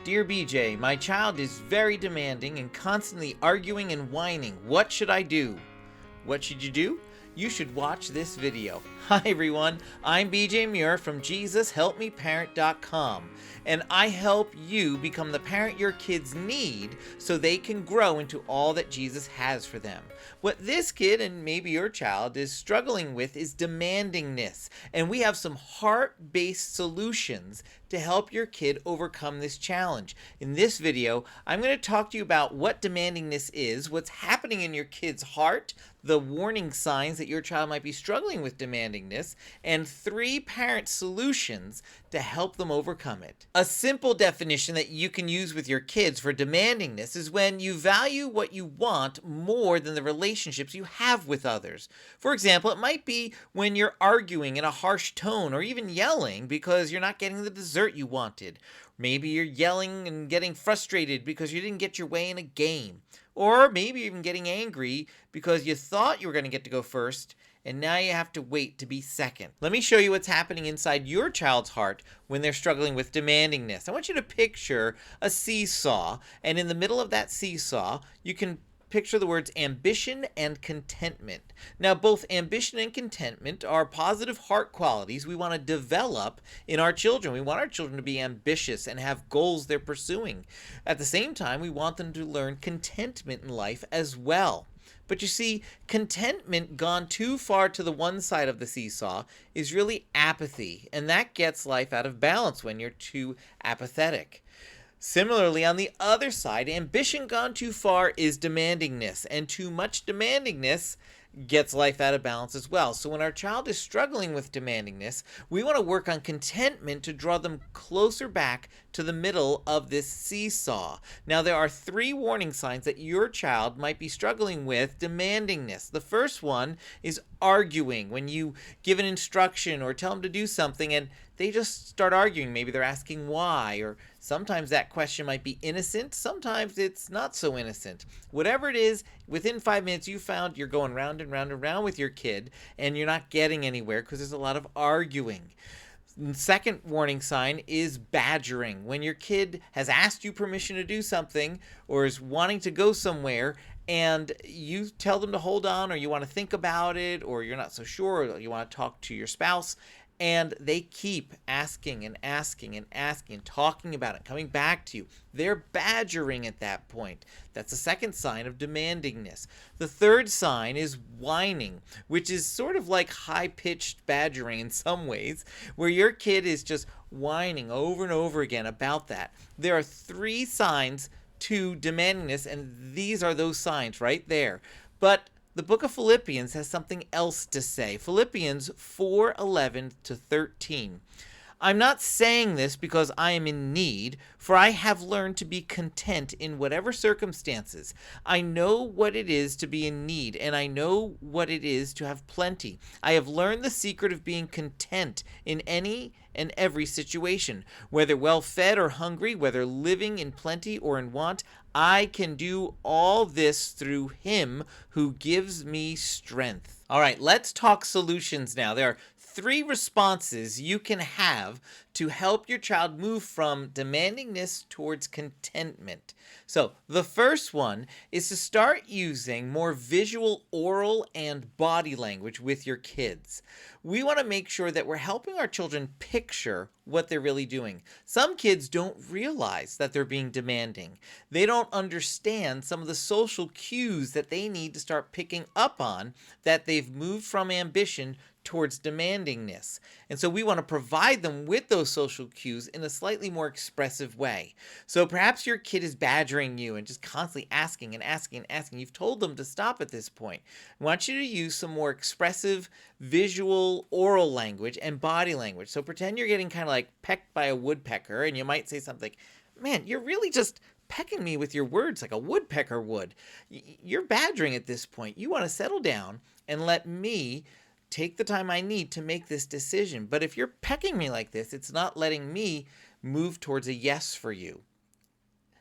Dear BJ, my child is very demanding and constantly arguing and whining. What should I do? What should you do? You should watch this video. Hi everyone, I'm BJ Muir from JesusHelpMeParent.com, and I help you become the parent your kids need so they can grow into all that Jesus has for them. What this kid, and maybe your child, is struggling with is demandingness, and we have some heart-based solutions to help your kid overcome this challenge. In this video, I'm going to talk to you about what demandingness is, what's happening in your kid's heart, the warning signs that your child might be struggling with demandingness, and 3 parent solutions to help them overcome it. A simple definition that you can use with your kids for demandingness is when you value what you want more than the relationships you have with others. For example, it might be when you're arguing in a harsh tone or even yelling because you're not getting the dessert you wanted. Maybe you're yelling and getting frustrated because you didn't get your way in a game. Or maybe even getting angry because you thought you were going to get to go first, and now you have to wait to be second. Let me show you what's happening inside your child's heart when they're struggling with demandingness. I want you to picture a seesaw, and in the middle of that seesaw, you can picture the words ambition and contentment. Now, both ambition and contentment are positive heart qualities we want to develop in our children. We want our children to be ambitious and have goals they're pursuing. At the same time, we want them to learn contentment in life as well. But you see, contentment gone too far to the one side of the seesaw is really apathy, and that gets life out of balance when you're too apathetic. Similarly, on the other side, ambition gone too far is demandingness, and too much demandingness gets life out of balance as well. So when our child is struggling with demandingness, we want to work on contentment to draw them closer back to the middle of this seesaw. Now, there are 3 warning signs that your child might be struggling with demandingness. The first one is arguing. When you give an instruction or tell them to do something and they just start arguing. Maybe they're asking why, or sometimes that question might be innocent. Sometimes it's not so innocent. Whatever it is, within 5 minutes you found you're going round and round and round with your kid and you're not getting anywhere because there's a lot of arguing. The second warning sign is badgering. When your kid has asked you permission to do something or is wanting to go somewhere and you tell them to hold on, or you want to think about it, or you're not so sure, or you want to talk to your spouse, and they keep asking and asking and asking and talking about it, coming back to you. They're badgering at that point. That's the second sign of demandingness. The third sign is whining, which is sort of like high-pitched badgering in some ways, where your kid is just whining over and over again about that. There are 3 signs to demandingness, and these are those signs right there. But the book of Philippians has something else to say. Philippians 4:11-13. I'm not saying this because I am in need, for I have learned to be content in whatever circumstances. I know what it is to be in need, and I know what it is to have plenty. I have learned the secret of being content in any and every situation. Whether well-fed or hungry, whether living in plenty or in want, I can do all this through Him who gives me strength. All right, let's talk solutions now. There are 3 responses you can have to help your child move from demandingness towards contentment. So the first one is to start using more visual, oral, and body language with your kids. We want to make sure that we're helping our children picture what they're really doing. Some kids don't realize that they're being demanding. They don't understand some of the social cues that they need to start picking up on, that they've moved from ambition towards demandingness. And so we want to provide them with those social cues in a slightly more expressive way. So perhaps your kid is badgering you and just constantly asking and asking and asking. You've told them to stop at this point. I want you to use some more expressive visual, oral language and body language. So pretend you're getting kind of like pecked by a woodpecker, and you might say something, man, you're really just pecking me with your words like a woodpecker would. You're badgering at this point. You want to settle down and let me take the time I need to make this decision. But if you're pecking me like this, it's not letting me move towards a yes for you.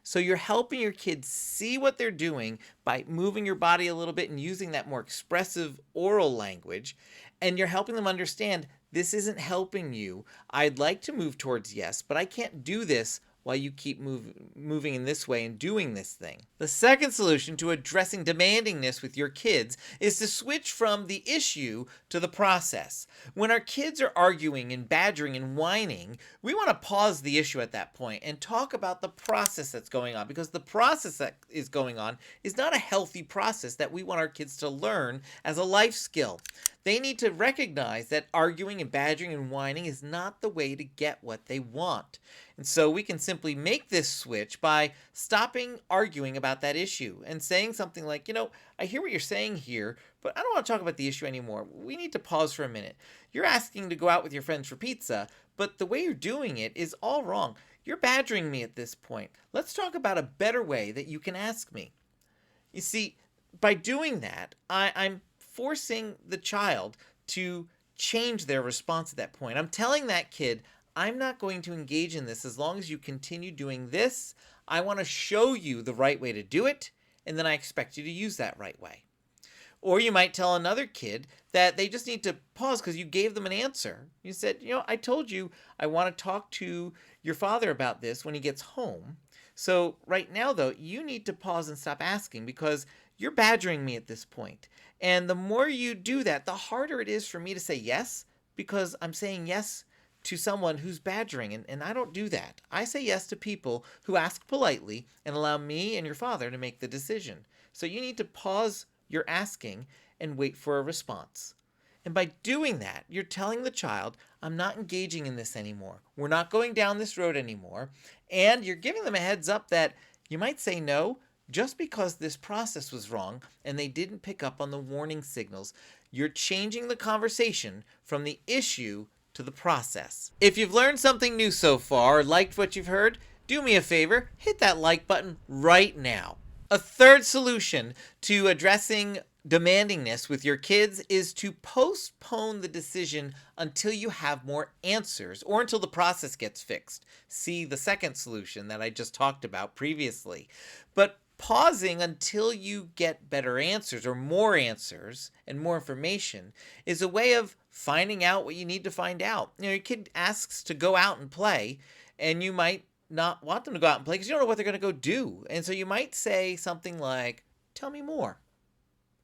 So you're helping your kids see what they're doing by moving your body a little bit and using that more expressive oral language. And you're helping them understand this isn't helping you. I'd like to move towards yes, but I can't do this while you keep moving in this way and doing this thing. The second solution to addressing demandingness with your kids is to switch from the issue to the process. When our kids are arguing and badgering and whining, we want to pause the issue at that point and talk about the process that's going on, because the process that is going on is not a healthy process that we want our kids to learn as a life skill. They need to recognize that arguing and badgering and whining is not the way to get what they want. And so we can simply make this switch by stopping arguing about that issue and saying something like, I hear what you're saying here, but I don't want to talk about the issue anymore. We need to pause for a minute. You're asking to go out with your friends for pizza, but the way you're doing it is all wrong. You're badgering me at this point. Let's talk about a better way that you can ask me. You see, by doing that, I'm forcing the child to change their response at that point. I'm telling that kid, I'm not going to engage in this as long as you continue doing this. I want to show you the right way to do it, and then I expect you to use that right way. Or you might tell another kid that they just need to pause because you gave them an answer. You said, I told you I want to talk to your father about this when he gets home. So right now, though, you need to pause and stop asking because you're badgering me at this point. And the more you do that, the harder it is for me to say yes, because I'm saying yes to someone who's badgering, and I don't do that. I say yes to people who ask politely and allow me and your father to make the decision. So you need to pause your asking and wait for a response. And by doing that, you're telling the child, I'm not engaging in this anymore. We're not going down this road anymore. And you're giving them a heads up that you might say no just because this process was wrong and they didn't pick up on the warning signals. You're changing the conversation from the issue to the process. If you've learned something new so far or liked what you've heard, do me a favor, hit that like button right now. A third solution to addressing demandingness with your kids is to postpone the decision until you have more answers or until the process gets fixed. See the second solution that I just talked about previously. But pausing until you get better answers or more answers and more information is a way of finding out what you need to find out. Your kid asks to go out and play, and you might not want them to go out and play because you don't know what they're going to go do. And so you might say something like, tell me more.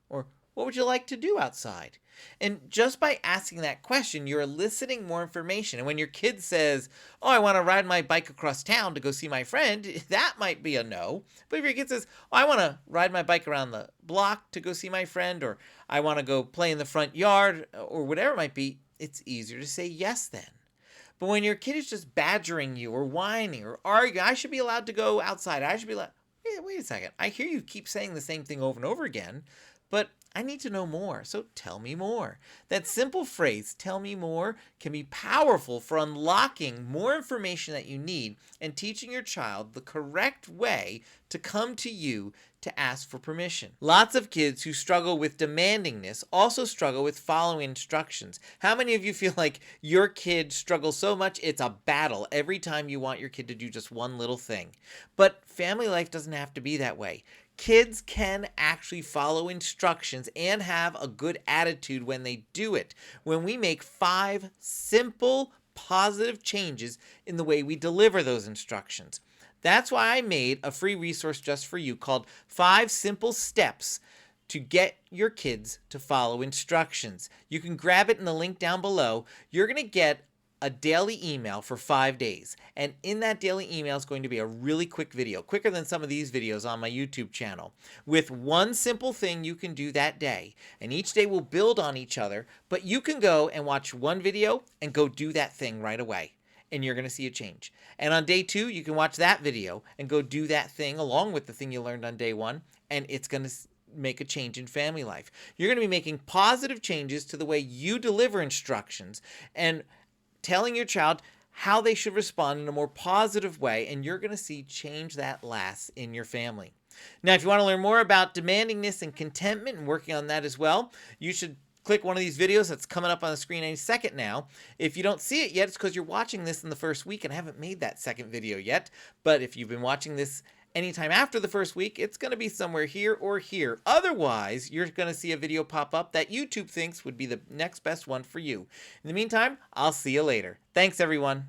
Or what would you like to do outside? And just by asking that question, you're eliciting more information. And when your kid says, I want to ride my bike across town to go see my friend, that might be a no. But if your kid says, I want to ride my bike around the block to go see my friend, or I want to go play in the front yard, or whatever it might be, it's easier to say yes then. But when your kid is just badgering you or whining or arguing, I should be allowed to go outside. I should be allowed. Wait a second. I hear you keep saying the same thing over and over again, but I need to know more, so tell me more. That simple phrase, tell me more, can be powerful for unlocking more information that you need and teaching your child the correct way to come to you to ask for permission. Lots of kids who struggle with demandingness also struggle with following instructions. How many of you feel like your kid struggles so much it's a battle every time you want your kid to do just one little thing? But family life doesn't have to be that way. Kids can actually follow instructions and have a good attitude when they do it. When we make 5 simple, positive changes in the way we deliver those instructions. That's why I made a free resource just for you called 5 Simple Steps to Get Your Kids to Follow Instructions. You can grab it in the link down below. You're going to get a daily email for 5 days. And in that daily email is going to be a really quick video, quicker than some of these videos on my YouTube channel, with one simple thing you can do that day. And each day will build on each other, but you can go and watch one video and go do that thing right away. And you're going to see a change. And on day 2, you can watch that video and go do that thing along with the thing you learned on day 1. And it's going to make a change in family life. You're going to be making positive changes to the way you deliver instructions and telling your child how they should respond in a more positive way, and you're going to see change that lasts in your family. Now, if you want to learn more about demandingness and contentment and working on that as well, you should click one of these videos that's coming up on the screen any second now. If you don't see it yet, it's because you're watching this in the first week and I haven't made that second video yet. But if you've been watching this anytime after the first week, it's going to be somewhere here or here. Otherwise, you're going to see a video pop up that YouTube thinks would be the next best one for you. In the meantime, I'll see you later. Thanks, everyone.